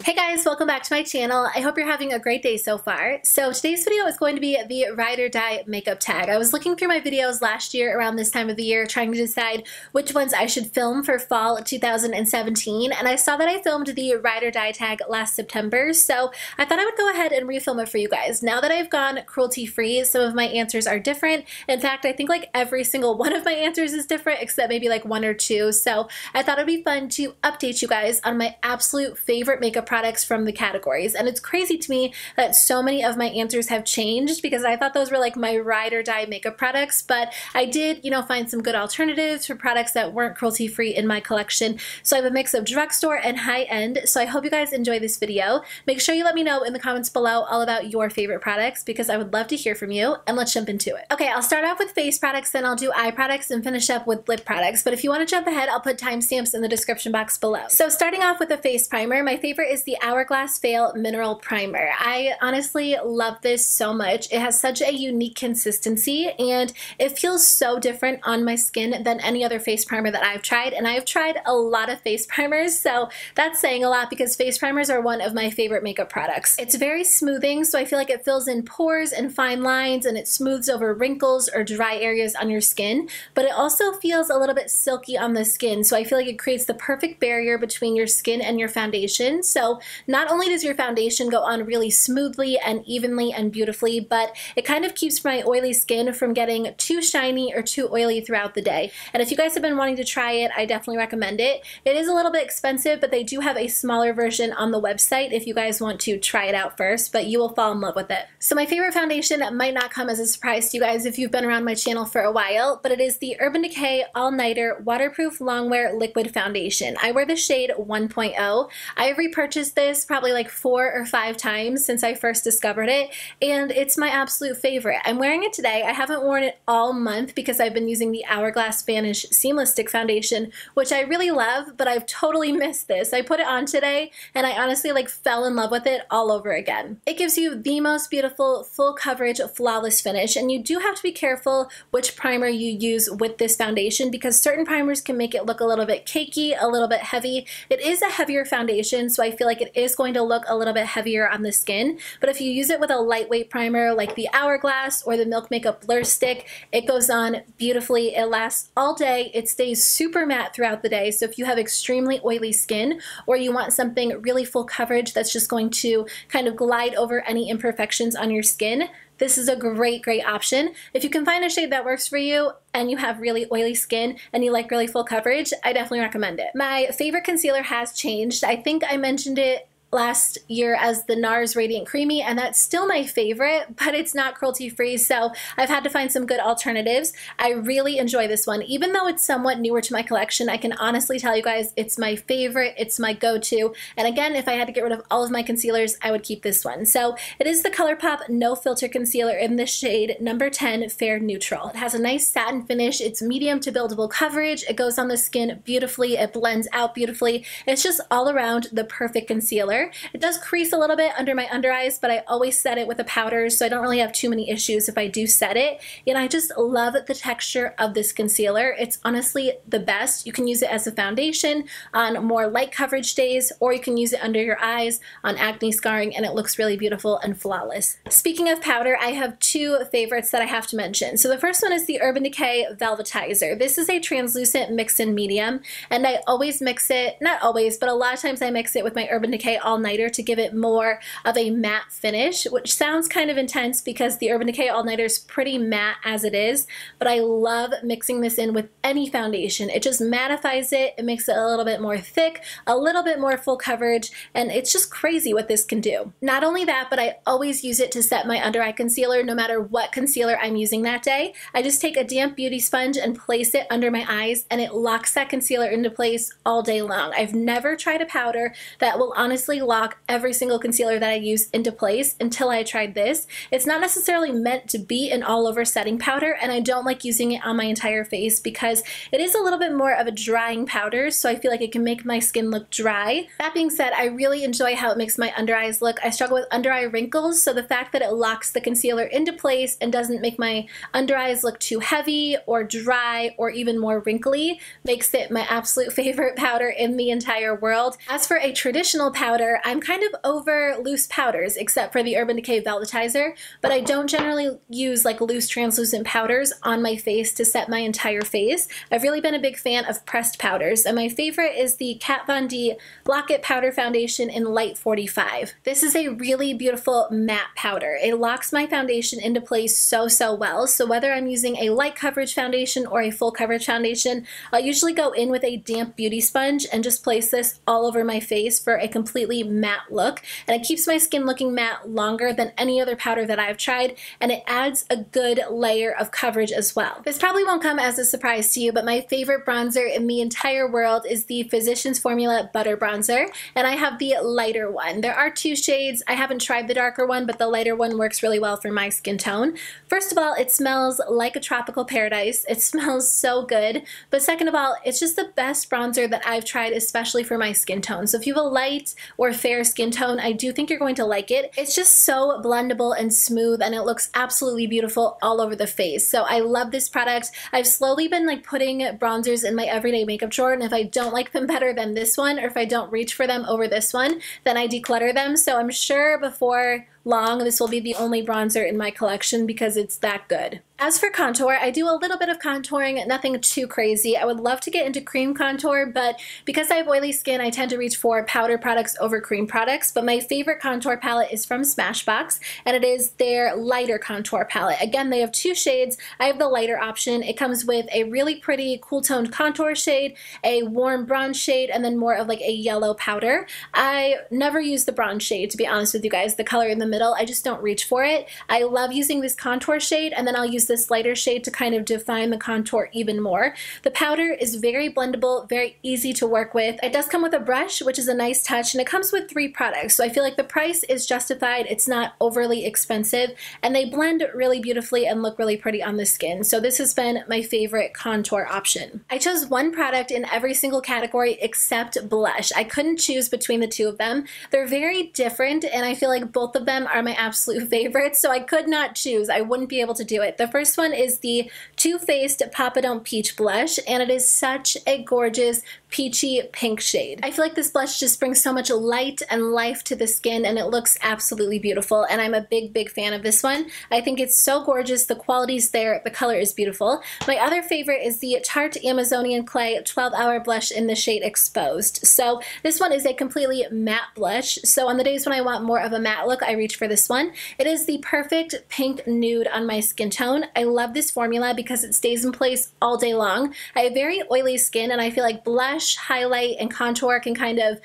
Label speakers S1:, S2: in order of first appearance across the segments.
S1: Hey guys, welcome back to my channel. I hope you're having a great day so far. So today's video is going to be the ride or die makeup tag. I was looking through my videos last year around this time of the year trying to decide which ones I should film for fall 2017, and I saw that I filmed the ride or die tag last September, so I thought I would go ahead and refilm it for you guys. Now that I've gone cruelty free, some of my answers are different. In fact, I think like every single one of my answers is different except maybe like one or two, so I thought it'd be fun to update you guys on my absolute favorite makeup products from the categories. And it's crazy to me that so many of my answers have changed because I thought those were like my ride or die makeup products, but I did, find some good alternatives for products that weren't cruelty free in my collection. So I have a mix of drugstore and high end. So I hope you guys enjoy this video. Make sure you let me know in the comments below all about your favorite products because I would love to hear from you, and let's jump into it. Okay, I'll start off with face products, then I'll do eye products and finish up with lip products. But if you want to jump ahead, I'll put timestamps in the description box below. So starting off with the face primer, my favorite is the Hourglass Fail Mineral Primer. I honestly love this so much. It has such a unique consistency and it feels so different on my skin than any other face primer that I've tried, and I've tried a lot of face primers, so that's saying a lot because face primers are one of my favorite makeup products. It's very smoothing, so I feel like it fills in pores and fine lines and it smooths over wrinkles or dry areas on your skin, but it also feels a little bit silky on the skin, so I feel like it creates the perfect barrier between your skin and your foundation. So not only does your foundation go on really smoothly and evenly and beautifully, but it kind of keeps my oily skin from getting too shiny or too oily throughout the day. And if you guys have been wanting to try it, I definitely recommend it. It is a little bit expensive, but they do have a smaller version on the website if you guys want to try it out first, but you will fall in love with it. So my favorite foundation might not come as a surprise to you guys if you've been around my channel for a while, but it is the Urban Decay All Nighter Waterproof Longwear Liquid Foundation. I wear the shade 1.0. I have repurchased this probably like 4 or 5 times since I first discovered it, and it's my absolute favorite. I'm wearing it today. I haven't worn it all month because I've been using the Hourglass Vanish Seamless Stick Foundation, which I really love, but I've totally missed this. I put it on today and I honestly like fell in love with it all over again. It gives you the most beautiful, full coverage, flawless finish, and you do have to be careful which primer you use with this foundation because certain primers can make it look a little bit cakey, a little bit heavy. It is a heavier foundation, so I feel like it is going to look a little bit heavier on the skin, but if you use it with a lightweight primer like the Hourglass or the Milk Makeup Blur Stick, it goes on beautifully. It lasts all day. It stays super matte throughout the day, so if you have extremely oily skin or you want something really full coverage that's just going to kind of glide over any imperfections on your skin, this is a great option. If you can find a shade that works for you and you have really oily skin and you like really full coverage, I definitely recommend it. My favorite concealer has changed. I think I mentioned it last year as the NARS Radiant Creamy, and that's still my favorite, but it's not cruelty free, so I've had to find some good alternatives. I really enjoy this one. Even though it's somewhat newer to my collection, I can honestly tell you guys it's my favorite, it's my go-to, and again, if I had to get rid of all of my concealers, I would keep this one. So it is the ColourPop No Filter Concealer in the shade number 10 Fair Neutral. It has a nice satin finish, it's medium to buildable coverage, it goes on the skin beautifully, it blends out beautifully, it's just all around the perfect concealer. It does crease a little bit under my under eyes, but I always set it with a powder, so I don't really have too many issues if I do set it. And I just love the texture of this concealer. It's honestly the best. You can use it as a foundation on more light coverage days, or you can use it under your eyes on acne scarring, and it looks really beautiful and flawless. Speaking of powder, I have 2 favorites that I have to mention. So the first one is the Urban Decay Velvetizer. This is a translucent mix-in medium, and I always mix it, not always, but a lot of times I mix it with my Urban Decay All Nighter to give it more of a matte finish, which sounds kind of intense because the Urban Decay All Nighter is pretty matte as it is, but I love mixing this in with any foundation. It just mattifies it, it makes it a little bit more thick, a little bit more full coverage, and it's just crazy what this can do. Not only that, but I always use it to set my under eye concealer no matter what concealer I'm using that day. I just take a damp beauty sponge and place it under my eyes, and it locks that concealer into place all day long. I've never tried a powder that will honestly lock every single concealer that I use into place until I tried this. It's not necessarily meant to be an all-over setting powder, and I don't like using it on my entire face because it is a little bit more of a drying powder, so I feel like it can make my skin look dry. That being said, I really enjoy how it makes my under eyes look. I struggle with under eye wrinkles, so the fact that it locks the concealer into place and doesn't make my under eyes look too heavy or dry or even more wrinkly makes it my absolute favorite powder in the entire world. As for a traditional powder, powder, I'm kind of over loose powders except for the Urban Decay Velvetizer, but I don't generally use like loose translucent powders on my face to set my entire face. I've really been a big fan of pressed powders, and my favorite is the Kat Von D Lock It Powder Foundation in Light 45. This is a really beautiful matte powder. It locks my foundation into place so well, so whether I'm using a light coverage foundation or a full coverage foundation, I'll usually go in with a damp beauty sponge and just place this all over my face for a completely matte look, and it keeps my skin looking matte longer than any other powder that I've tried, and it adds a good layer of coverage as well. This probably won't come as a surprise to you, but my favorite bronzer in the entire world is the Physicians Formula Butter Bronzer, and I have the lighter one. There are two shades. I haven't tried the darker one, but the lighter one works really well for my skin tone. First of all, it smells like a tropical paradise. It smells so good, but second of all, it's just the best bronzer that I've tried, especially for my skin tone. So if you have a light or fair skin tone, I do think you're going to like it. It's just so blendable and smooth, and it looks absolutely beautiful all over the face. So I love this product. I've slowly been like putting bronzers in my everyday makeup drawer, and if I don't like them better than this one, or if I don't reach for them over this one, then I declutter them. So I'm sure before long this will be the only bronzer in my collection because it's that good. As for contour, I do a little bit of contouring, nothing too crazy. I would love to get into cream contour, but because I have oily skin, I tend to reach for powder products over cream products. But my favorite contour palette is from Smashbox, and it is their lighter contour palette. Again, they have two shades. I have the lighter option. It comes with a really pretty cool toned contour shade, a warm bronze shade, and then more of like a yellow powder. I never use the bronze shade, to be honest with you guys. The color in the middle, I just don't reach for it. I love using this contour shade, and then I'll use this lighter shade to kind of define the contour even more. The powder is very blendable, very easy to work with. It does come with a brush, which is a nice touch, and it comes with 3 products, so I feel like the price is justified. It's not overly expensive, and they blend really beautifully and look really pretty on the skin. So this has been my favorite contour option. I chose one product in every single category except blush. I couldn't choose between the two of them. They're very different, and I feel like both of them are my absolute favorites, so I could not choose. I wouldn't be able to do it. The first one is the Too Faced Papa Don't Peach Blush, and it is such a gorgeous peachy pink shade. I feel like this blush just brings so much light and life to the skin, and it looks absolutely beautiful, and I'm a big fan of this one. I think it's so gorgeous. The quality's there. The color is beautiful. My other favorite is the Tarte Amazonian Clay 12-Hour Blush in the shade Exposed. So this one is a completely matte blush, so on the days when I want more of a matte look, I reach for this one. It is the perfect pink nude on my skin tone. I love this formula because it stays in place all day long. I have very oily skin, and I feel like blush, highlight, and contour can kind of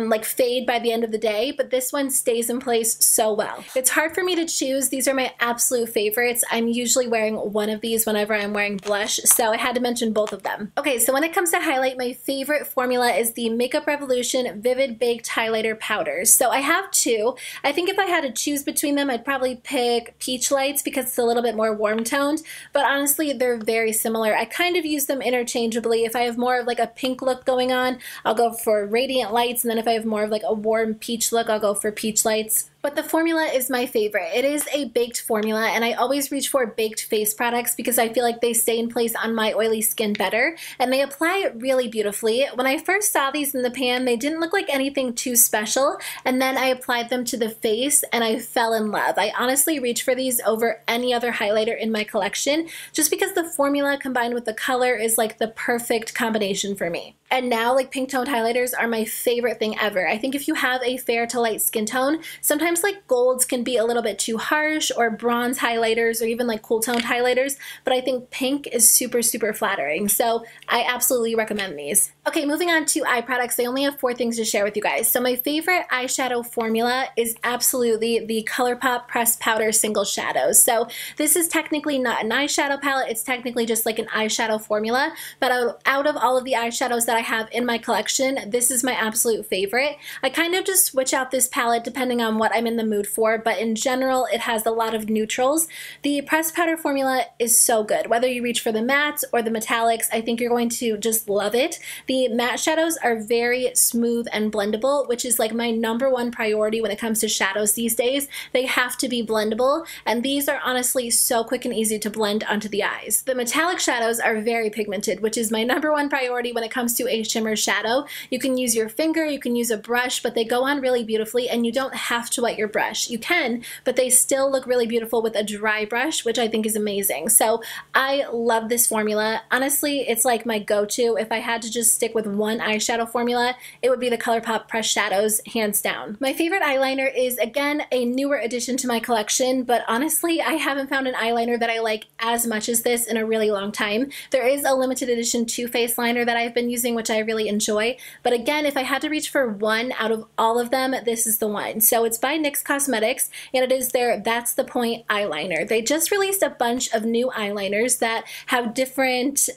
S1: like fade by the end of the day, but this one stays in place so well. It's hard for me to choose. These are my absolute favorites. I'm usually wearing one of these whenever I'm wearing blush, so I had to mention both of them. Okay, so when it comes to highlight, my favorite formula is the Makeup Revolution Vivid Baked Highlighter Powders. So I have two. I think if I had to choose between them, I'd probably pick Peach Lights because it's a little bit more warm toned, but honestly, they're very similar. I kind of use them interchangeably. If I have more of like a pink look going on, I'll go for Radiant Lights, and then if I have more of like a warm peach look, I'll go for Peach Lights. But the formula is my favorite. It is a baked formula, and I always reach for baked face products because I feel like they stay in place on my oily skin better, and they apply really beautifully. When I first saw these in the pan, they didn't look like anything too special, and then I applied them to the face, and I fell in love. I honestly reach for these over any other highlighter in my collection just because the formula combined with the color is like the perfect combination for me. And now, like, pink toned highlighters are my favorite thing ever. I think if you have a fair to light skin tone, sometimes like golds can be a little bit too harsh, or bronze highlighters, or even like cool toned highlighters, but I think pink is super flattering. So I absolutely recommend these. Okay, moving on to eye products. I only have 4 things to share with you guys. So my favorite eyeshadow formula is absolutely the ColourPop Pressed Powder Single Shadows. So this is technically not an eyeshadow palette, it's technically just like an eyeshadow formula, but out of all of the eyeshadows that I have in my collection, this is my absolute favorite. I kind of just switch out this palette depending on what I'm in the mood for, but in general, it has a lot of neutrals. The pressed powder formula is so good. Whether you reach for the mattes or the metallics, I think you're going to just love it. The matte shadows are very smooth and blendable, which is like my #1 priority when it comes to shadows these days. They have to be blendable, and these are honestly so quick and easy to blend onto the eyes. The metallic shadows are very pigmented, which is my #1 priority when it comes to a shimmer shadow. You can use your finger, you can use a brush, but they go on really beautifully, and you don't have to wet your brush. You can, but they still look really beautiful with a dry brush, which I think is amazing. So I love this formula. Honestly, it's like my go-to. If I had to just stick with one eyeshadow formula, it would be the ColourPop Pressed Shadows, hands down. My favorite eyeliner is, again, a newer addition to my collection, but honestly, I haven't found an eyeliner that I like as much as this in a really long time. There is a limited edition Too Faced liner that I've been using, which I really enjoy, but again, if I had to reach for one out of all of them, this is the one. So it's by NYX Cosmetics, and it is their That's the Point eyeliner. They just released a bunch of new eyeliners that have different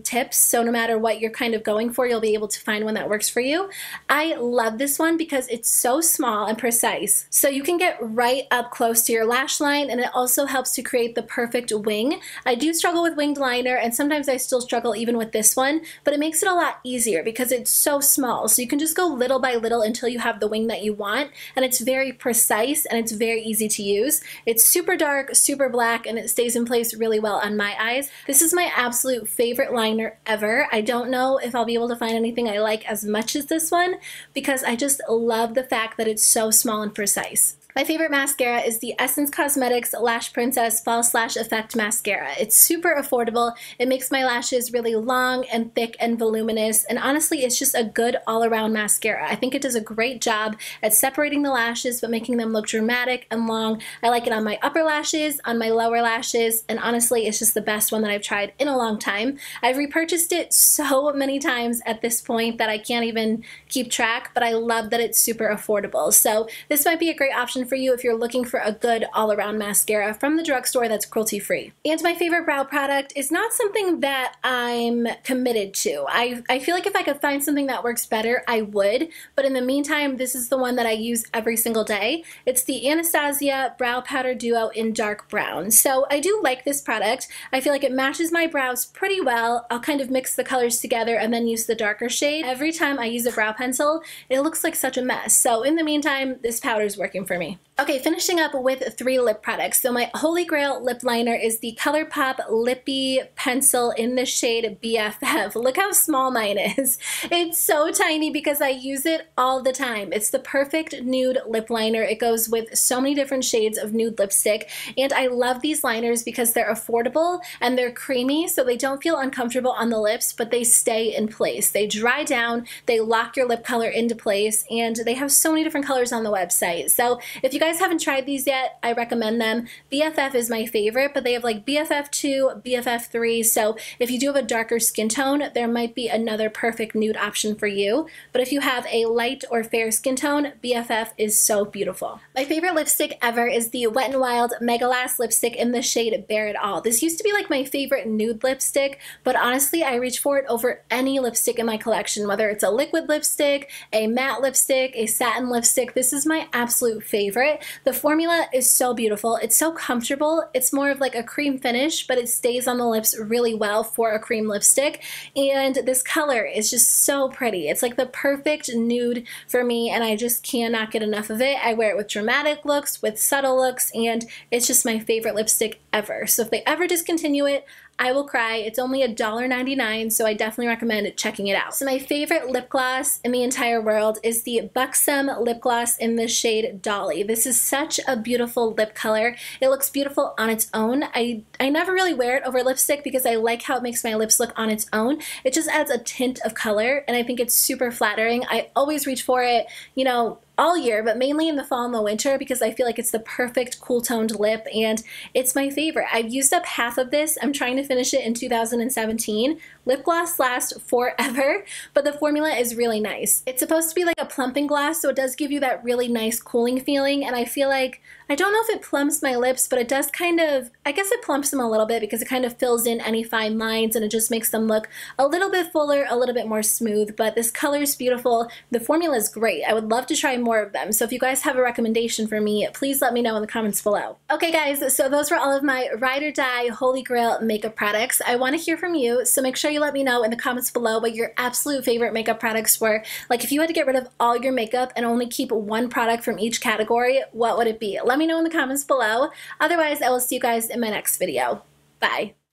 S1: tips, so no matter what you're kind of going for, you'll be able to find one that works for you. I love this one because it's so small and precise, so you can get right up close to your lash line, and it also helps to create the perfect wing. I do struggle with winged liner, and sometimes I still struggle even with this one, but it makes it a lot easier because it's so small, so you can just go little by little until you have the wing that you want, and it's very precise and it's very easy to use. It's super dark, super black, and it stays in place really well on my eyes. This is my absolute favorite liner ever. I don't know if I'll be able to find anything I like as much as this one because I just love the fact that it's so small and precise. My favorite mascara is the Essence Cosmetics Lash Princess False Lash Effect Mascara. It's super affordable. It makes my lashes really long and thick and voluminous, and honestly, it's just a good all-around mascara. I think it does a great job at separating the lashes but making them look dramatic and long. I like it on my upper lashes, on my lower lashes, and honestly, it's just the best one that I've tried in a long time. I've repurchased it so many times at this point that I can't even keep track, but I love that it's super affordable. So this might be a great option for you if you're looking for a good all-around mascara from the drugstore that's cruelty-free. And my favorite brow product is not something that I'm committed to. I feel like if I could find something that works better, I would, but in the meantime, this is the one that I use every single day. It's the Anastasia Brow Powder Duo in Dark Brown. So I do like this product. I feel like it matches my brows pretty well. I'll kind of mix the colors together and then use the darker shade. Every time I use a brow pencil, it looks like such a mess. So in the meantime, this powder is working for me. Okay, finishing up with 3 lip products. So my holy grail lip liner is the ColourPop Lippie pencil in the shade BFF. Look how small mine is. It's so tiny because I use it all the time. It's the perfect nude lip liner. It goes with so many different shades of nude lipstick, and I love these liners because they're affordable and they're creamy, so they don't feel uncomfortable on the lips, but they stay in place. They dry down, they lock your lip color into place, and they have so many different colors on the website. So if you guys haven't tried these yet, I recommend them. BFF is my favorite, but they have like BFF2, BFF3, so if you do have a darker skin tone, there might be another perfect nude option for you. But if you have a light or fair skin tone, BFF is so beautiful. My favorite lipstick ever is the Wet n Wild Megalast lipstick in the shade Bare It All. This used to be like my favorite nude lipstick, but honestly, I reach for it over any lipstick in my collection, whether it's a liquid lipstick, a matte lipstick, a satin lipstick. This is my absolute favorite. The formula is so beautiful. It's so comfortable. It's more of like a cream finish, but it stays on the lips really well for a cream lipstick. And this color is just so pretty. It's like the perfect nude for me, and I just cannot get enough of it. I wear it with dramatic looks, with subtle looks, and it's just my favorite lipstick ever. So if they ever discontinue it, I will cry. It's only $1.99, so I definitely recommend checking it out. So my favorite lip gloss in the entire world is the Buxom lip gloss in the shade Dolly. This is such a beautiful lip color. It looks beautiful on its own. I never really wear it over lipstick because I like how it makes my lips look on its own. It just adds a tint of color, and I think it's super flattering. I always reach for it, you know, all year, but mainly in the fall and the winter because I feel like it's the perfect cool toned lip, and it's my favorite. I've used up half of this. I'm trying to finish it in 2017. Lip gloss lasts forever, but the formula is really nice. It's supposed to be like a plumping gloss, so it does give you that really nice cooling feeling, and I feel like, I don't know if it plumps my lips, but it does kind of, I guess it plumps them a little bit because it kind of fills in any fine lines and it just makes them look a little bit fuller, a little bit more smooth, but this color is beautiful. The formula is great. I would love to try more of them. So if you guys have a recommendation for me, please let me know in the comments below. Okay guys, so those were all of my ride or die holy grail makeup products. I want to hear from you, so make sure you let me know in the comments below what your absolute favorite makeup products were. Like if you had to get rid of all your makeup and only keep one product from each category, what would it be? Let me know in the comments below. Otherwise, I will see you guys in my next video. Bye.